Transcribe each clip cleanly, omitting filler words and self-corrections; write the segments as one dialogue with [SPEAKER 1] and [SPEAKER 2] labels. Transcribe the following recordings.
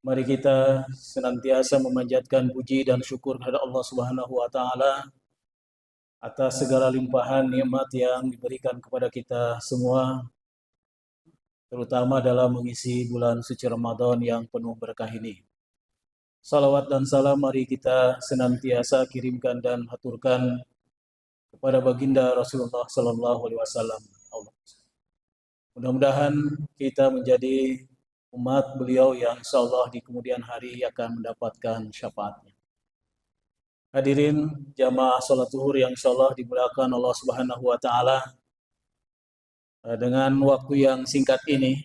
[SPEAKER 1] Mari kita senantiasa memanjatkan puji dan syukur kepada Allah Subhanahu wa taala atas segala limpahan nikmat yang diberikan kepada kita semua, terutama dalam mengisi bulan suci Ramadan yang penuh berkah ini. Salawat dan salam mari kita senantiasa kirimkan dan haturkan kepada baginda Rasulullah sallallahu alaihi wasallam. Mudah-mudahan kita menjadi umat beliau yang insyaallah di kemudian hari akan mendapatkan syafaatnya. Hadirin jamaah salat zuhur yang insyaallah dimuliakan Allah Subhanahu wa taala. Dengan waktu yang singkat ini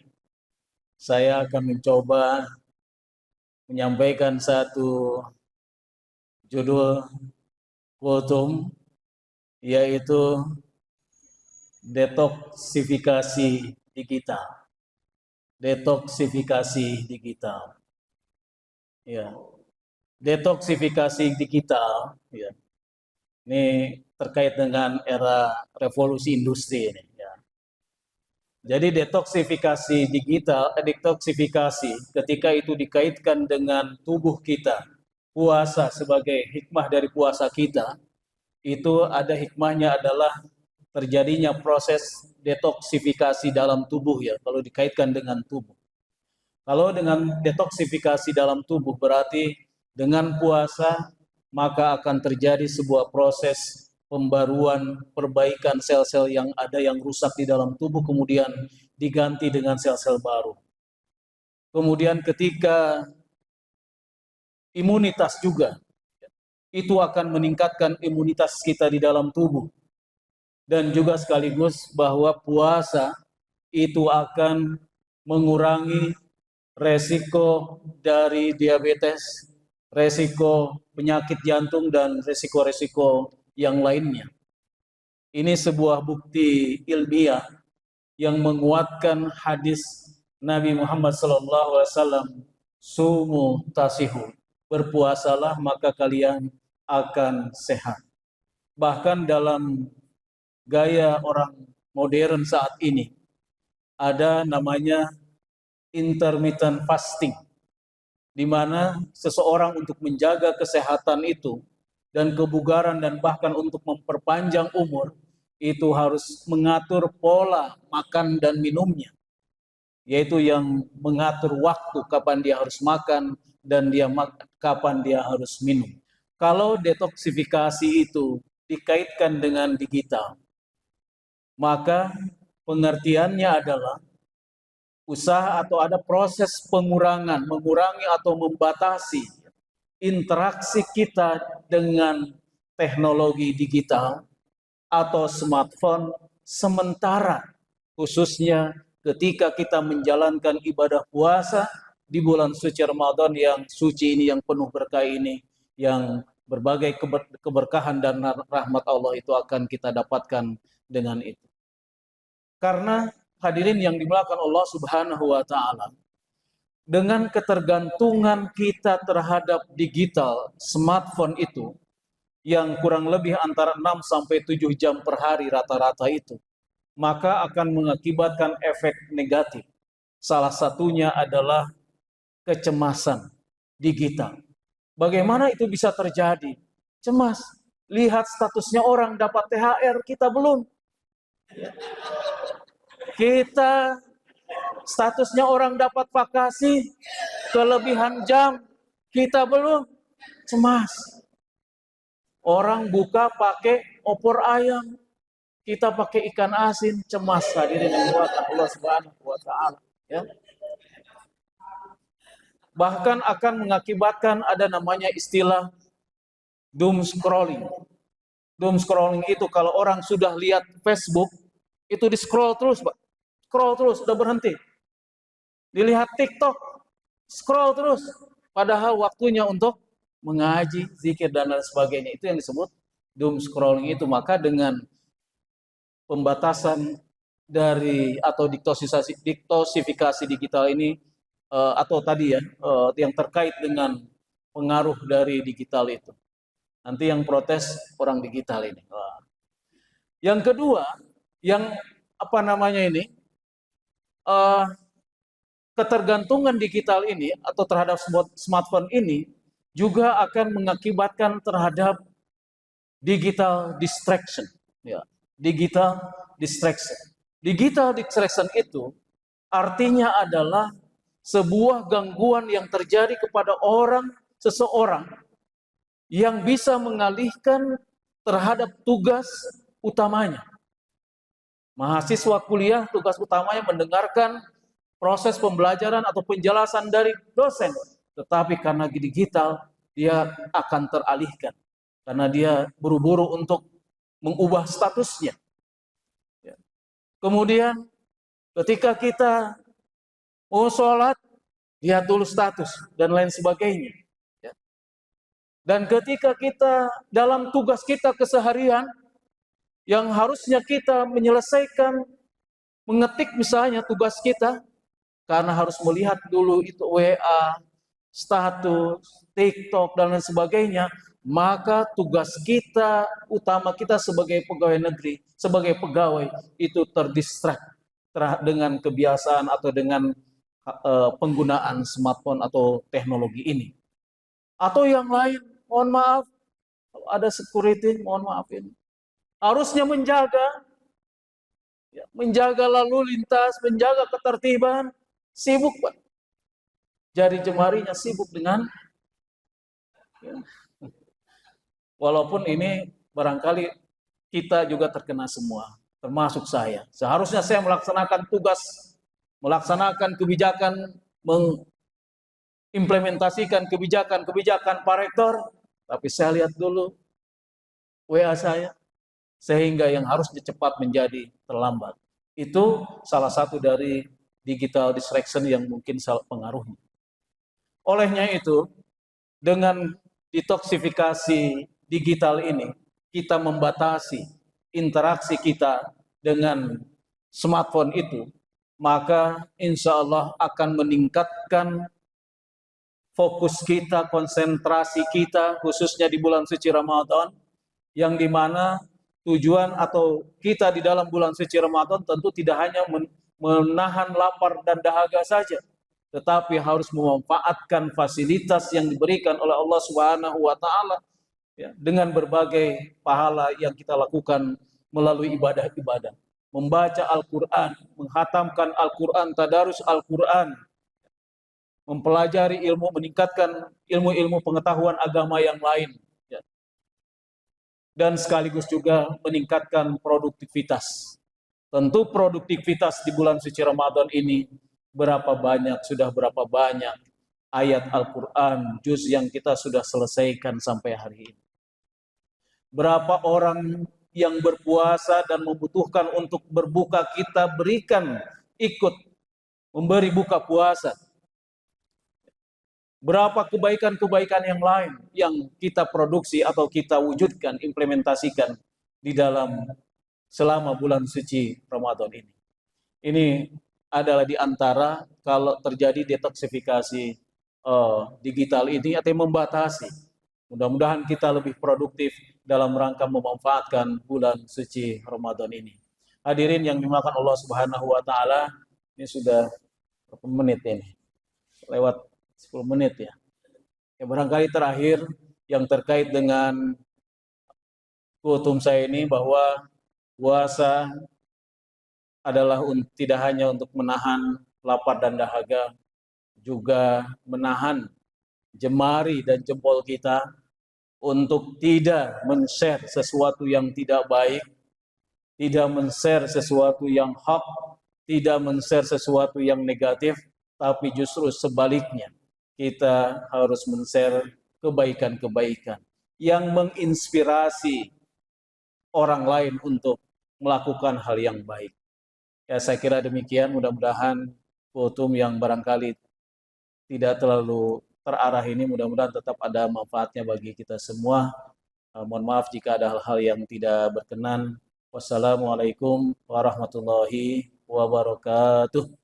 [SPEAKER 1] saya akan mencoba menyampaikan satu judul kultum, yaitu detoksifikasi digital. Detoksifikasi digital. Ya. Detoksifikasi digital, ya. Ini terkait dengan era revolusi industri ini, ya. Jadi detoksifikasi digital, detoksifikasi ketika itu dikaitkan dengan tubuh kita, puasa sebagai hikmah dari puasa kita, itu ada hikmahnya adalah terjadinya proses detoksifikasi dalam tubuh, ya, kalau dikaitkan dengan tubuh. Kalau dengan detoksifikasi dalam tubuh berarti dengan puasa maka akan terjadi sebuah proses pembaruan, perbaikan sel-sel yang ada yang rusak di dalam tubuh kemudian diganti dengan sel-sel baru. Kemudian ketika imunitas juga, itu akan meningkatkan imunitas kita di dalam tubuh. Dan juga sekaligus bahwa puasa itu akan mengurangi resiko dari diabetes, resiko penyakit jantung, dan resiko-resiko yang lainnya. Ini sebuah bukti ilmiah yang menguatkan hadis Nabi Muhammad SAW, sumu tasihu, berpuasalah maka kalian akan sehat. Bahkan dalam gaya orang modern saat ini ada namanya intermittent fasting, di mana seseorang untuk menjaga kesehatan itu dan kebugaran dan bahkan untuk memperpanjang umur itu harus mengatur pola makan dan minumnya, yaitu yang mengatur waktu kapan dia harus makan dan kapan dia harus minum. Kalau detoksifikasi itu dikaitkan dengan digital, maka pengertiannya adalah usaha atau ada proses pengurangan, mengurangi atau membatasi interaksi kita dengan teknologi digital atau smartphone sementara, khususnya ketika kita menjalankan ibadah puasa di bulan suci Ramadan yang suci ini, yang penuh berkah ini, yang berbagai keberkahan dan rahmat Allah itu akan kita dapatkan dengan itu. Karena hadirin yang dimuliakan Allah Subhanahu wa taala, dengan ketergantungan kita terhadap digital, smartphone itu yang kurang lebih antara 6 sampai 7 jam per hari rata-rata itu, maka akan mengakibatkan efek negatif. Salah satunya adalah kecemasan digital. Bagaimana itu bisa terjadi? Cemas. Lihat statusnya orang dapat THR, kita belum. Kita statusnya orang dapat vakasi, kelebihan jam, kita belum. Cemas. Orang buka pakai opor ayam, kita pakai ikan asin, cemas. Hadirin yang dimuliakan Allah Subhanahu wa taala, ya. Bahkan akan mengakibatkan ada namanya istilah doom scrolling. Doom scrolling itu kalau orang sudah lihat Facebook, itu di scroll terus, Pak. Scroll terus, udah berhenti. Dilihat TikTok, scroll terus. Padahal waktunya untuk mengaji, zikir, dan lain sebagainya. Itu yang disebut doom scrolling itu. Maka dengan pembatasan dari atau diktosifikasi digital ini, atau tadi ya, yang terkait dengan pengaruh dari digital itu. Nanti yang protes orang digital ini. Yang kedua, yang apa namanya ini, ketergantungan digital ini atau terhadap smartphone ini juga akan mengakibatkan terhadap digital distraction. Ya, digital distraction. Digital distraction itu artinya adalah sebuah gangguan yang terjadi kepada seseorang yang bisa mengalihkan terhadap tugas utamanya. Mahasiswa kuliah tugas utamanya mendengarkan proses pembelajaran atau penjelasan dari dosen, tetapi karena digital dia akan teralihkan karena dia buru-buru untuk mengubah statusnya. Kemudian ketika kita mau sholat, dia tulis status dan lain sebagainya. Dan ketika kita dalam tugas kita keseharian yang harusnya kita menyelesaikan mengetik misalnya tugas kita, karena harus melihat dulu itu WA, status, TikTok, dan lain sebagainya, maka tugas kita, utama kita sebagai pegawai negeri, sebagai pegawai, itu terdistrak dengan kebiasaan atau dengan penggunaan smartphone atau teknologi ini. Atau yang lain, mohon maaf, ada security, mohon maaf ini. Harusnya menjaga lalu lintas, menjaga ketertiban, sibuk, Pak. Jari jemarinya sibuk dengan walaupun ini barangkali kita juga terkena semua, termasuk saya. Seharusnya saya melaksanakan tugas, melaksanakan kebijakan, mengimplementasikan kebijakan Pak Rektor, tapi saya lihat dulu WA saya, sehingga yang harusnya cepat menjadi terlambat. Itu salah satu dari digital distraction yang mungkin salah pengaruhnya. Olehnya itu, dengan detoksifikasi digital ini, kita membatasi interaksi kita dengan smartphone itu, maka insya Allah akan meningkatkan fokus kita, konsentrasi kita, khususnya di bulan suci Ramadan, yang dimana tujuan atau kita di dalam bulan suci Ramadan tentu tidak hanya menahan lapar dan dahaga saja, tetapi harus memanfaatkan fasilitas yang diberikan oleh Allah Subhanahu wa taala ya, dengan berbagai pahala yang kita lakukan melalui ibadah-ibadah, membaca Al-Qur'an, menghatamkan Al-Qur'an, tadarus Al-Qur'an, mempelajari ilmu, meningkatkan ilmu-ilmu pengetahuan agama yang lain ya. Dan sekaligus juga meningkatkan produktivitas. Tentu produktivitas di bulan suci Ramadan ini berapa banyak ayat Al-Quran, juz yang kita sudah selesaikan sampai hari ini. Berapa orang yang berpuasa dan membutuhkan untuk berbuka, kita berikan, ikut memberi buka puasa. Berapa kebaikan-kebaikan yang lain yang kita produksi atau kita wujudkan, implementasikan di dalam selama bulan suci Ramadan ini. Ini adalah di antara kalau terjadi detoksifikasi digital ini atau membatasi. Mudah-mudahan kita lebih produktif dalam rangka memanfaatkan bulan suci Ramadan ini. Hadirin yang dimuliakan Allah Subhanahu wa taala, ini sudah berapa menit ini? Lewat 10 menit ya. Barangkali terakhir yang terkait dengan kutum saya ini, bahwa puasa adalah tidak hanya untuk menahan lapar dan dahaga, juga menahan jemari dan jempol kita untuk tidak men-share sesuatu yang tidak baik, tidak men-share sesuatu yang hak, tidak men-share sesuatu yang negatif, tapi justru sebaliknya, kita harus men-share kebaikan-kebaikan yang menginspirasi orang lain untuk melakukan hal yang baik. Ya, saya kira demikian. Mudah-mudahan kutum yang barangkali tidak terlalu terarah ini, mudah-mudahan tetap ada manfaatnya bagi kita semua. Mohon maaf jika ada hal-hal yang tidak berkenan. Wassalamualaikum warahmatullahi wabarakatuh.